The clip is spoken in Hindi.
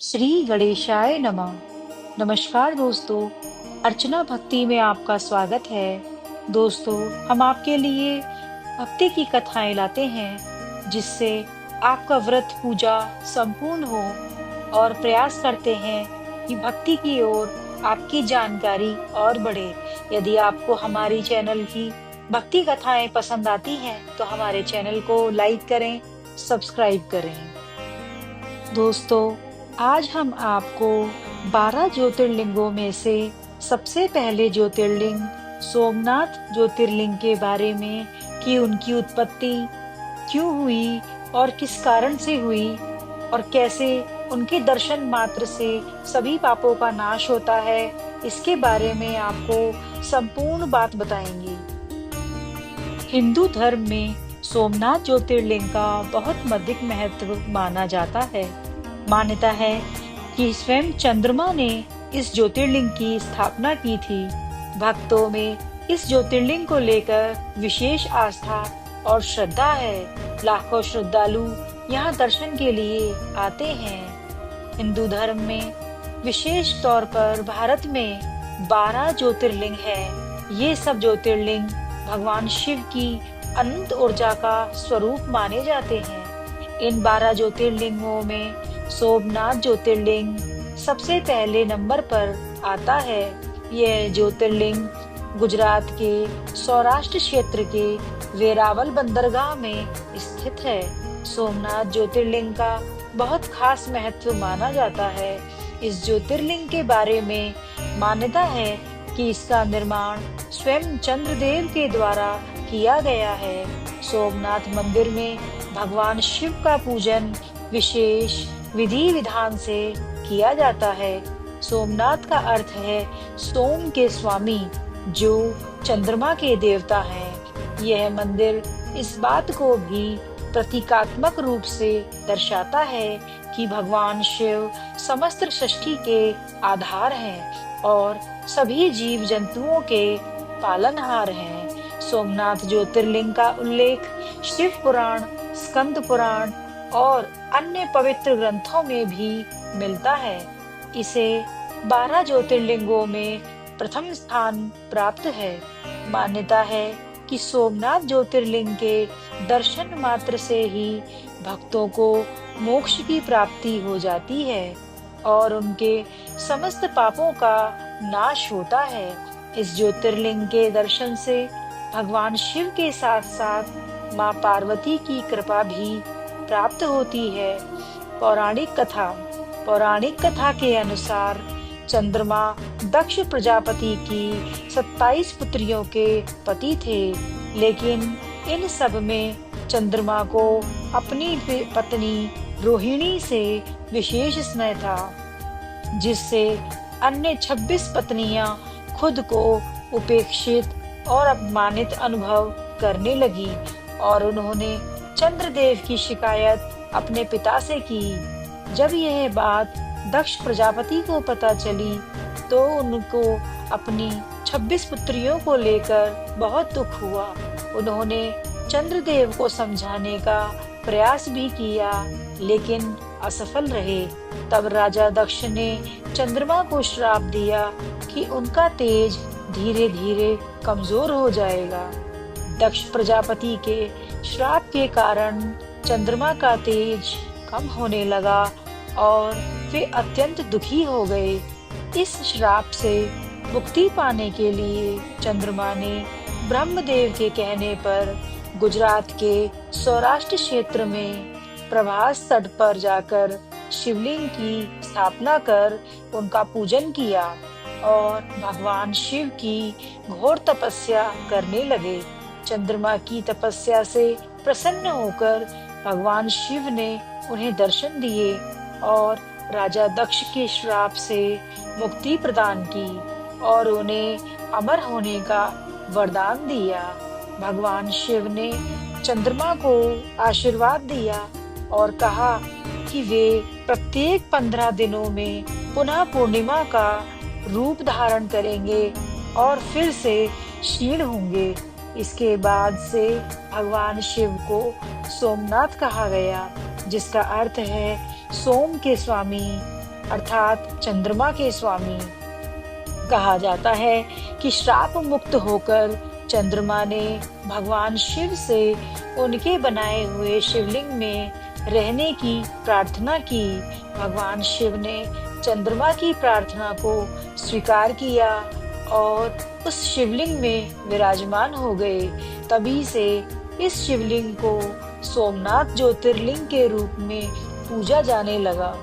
श्री गणेशाय नमः। नमस्कार दोस्तों, अर्चना भक्ति में आपका स्वागत है। दोस्तों, हम आपके लिए भक्ति की कथाएं लाते हैं जिससे आपका व्रत पूजा संपूर्ण हो और प्रयास करते हैं कि भक्ति की ओर आपकी जानकारी और बढ़े। यदि आपको हमारी चैनल की भक्ति कथाएं पसंद आती हैं तो हमारे चैनल को लाइक करें, सब्सक्राइब करें। दोस्तों, आज हम आपको 12 ज्योतिर्लिंगों में से सबसे पहले ज्योतिर्लिंग सोमनाथ ज्योतिर्लिंग के बारे में कि उनकी उत्पत्ति क्यों हुई और किस कारण से हुई और कैसे उनके दर्शन मात्र से सभी पापों का नाश होता है, इसके बारे में आपको संपूर्ण बात बताएंगे। हिंदू धर्म में सोमनाथ ज्योतिर्लिंग का बहुत अधिक महत्व माना जाता है। मान्यता है कि स्वयं चंद्रमा ने इस ज्योतिर्लिंग की स्थापना की थी। भक्तों में इस ज्योतिर्लिंग को लेकर विशेष आस्था और श्रद्धा है। लाखों श्रद्धालु यहाँ दर्शन के लिए आते हैं। हिंदू धर्म में विशेष तौर पर भारत में 12 ज्योतिर्लिंग है। ये सब ज्योतिर्लिंग भगवान शिव की अनंत ऊर्जा का स्वरूप माने जाते हैं। इन 12 ज्योतिर्लिंगों में सोमनाथ ज्योतिर्लिंग सबसे पहले नंबर पर आता है। यह ज्योतिर्लिंग गुजरात के सौराष्ट्र क्षेत्र के वेरावल बंदरगाह में स्थित है। सोमनाथ ज्योतिर्लिंग का बहुत खास महत्व माना जाता है। इस ज्योतिर्लिंग के बारे में मान्यता है कि इसका निर्माण स्वयं चंद्रदेव के द्वारा किया गया है। सोमनाथ मंदिर में भगवान शिव का पूजन विशेष विधि विधान से किया जाता है। सोमनाथ का अर्थ है सोम के स्वामी, जो चंद्रमा के देवता हैं। यह मंदिर इस बात को भी प्रतीकात्मक रूप से दर्शाता है कि भगवान शिव समस्त सृष्टि के आधार हैं और सभी जीव जंतुओं के पालनहार हैं। सोमनाथ ज्योतिर्लिंग का उल्लेख शिव पुराण, स्कंद पुराण और अन्य पवित्र ग्रंथों में भी मिलता है। इसे 12 ज्योतिर्लिंगों में प्रथम स्थान प्राप्त है। मान्यता है कि सोमनाथ ज्योतिर्लिंग के दर्शन मात्र से ही भक्तों को मोक्ष की प्राप्ति हो जाती है और उनके समस्त पापों का नाश होता है। इस ज्योतिर्लिंग के दर्शन से भगवान शिव के साथ साथ माँ पार्वती की कृपा भी प्राप्त होती है। पौराणिक कथा के अनुसार चंद्रमा दक्ष प्रजापति की 27 पुत्रियों के पति थे, लेकिन इन सब में चंद्रमा को अपनी पत्नी रोहिणी से विशेष स्नेह था, जिससे अन्य 26 पत्नियां खुद को उपेक्षित और अपमानित अनुभव करने लगी और उन्होंने चंद्रदेव की शिकायत अपने पिता से की। जब यह बात दक्ष प्रजापति को पता चली तो उनको अपनी 26 पुत्रियों को लेकर बहुत दुख हुआ। उन्होंने चंद्रदेव को समझाने का प्रयास भी किया, लेकिन असफल रहे। तब राजा दक्ष ने चंद्रमा को श्राप दिया कि उनका तेज धीरे धीरे कमजोर हो जाएगा। दक्ष प्रजापति के श्राप के कारण चंद्रमा का तेज कम होने लगा और वे अत्यंत दुखी हो गए। इस श्राप से मुक्ति पाने के लिए चंद्रमा ने ब्रह्मदेव के कहने पर गुजरात के सौराष्ट्र क्षेत्र में प्रभास तट पर जाकर शिवलिंग की स्थापना कर उनका पूजन किया और भगवान शिव की घोर तपस्या करने लगे। चंद्रमा की तपस्या से प्रसन्न होकर भगवान शिव ने उन्हें दर्शन दिए और राजा दक्ष के श्राप से मुक्ति प्रदान की और उन्हें अमर होने का वरदान दिया। भगवान शिव ने चंद्रमा को आशीर्वाद दिया और कहा कि वे प्रत्येक 15 दिनों में पुनः पूर्णिमा का रूप धारण करेंगे और फिर से क्षीण होंगे। इसके बाद से भगवान शिव को सोमनाथ कहा गया, जिसका अर्थ है सोम के स्वामी, अर्थात चंद्रमा के स्वामी। कहा जाता है कि श्राप मुक्त होकर चंद्रमा ने भगवान शिव से उनके बनाए हुए शिवलिंग में रहने की प्रार्थना की। भगवान शिव ने चंद्रमा की प्रार्थना को स्वीकार किया और उस शिवलिंग में विराजमान हो गए। तभी से इस शिवलिंग को सोमनाथ ज्योतिर्लिंग के रूप में पूजा जाने लगा।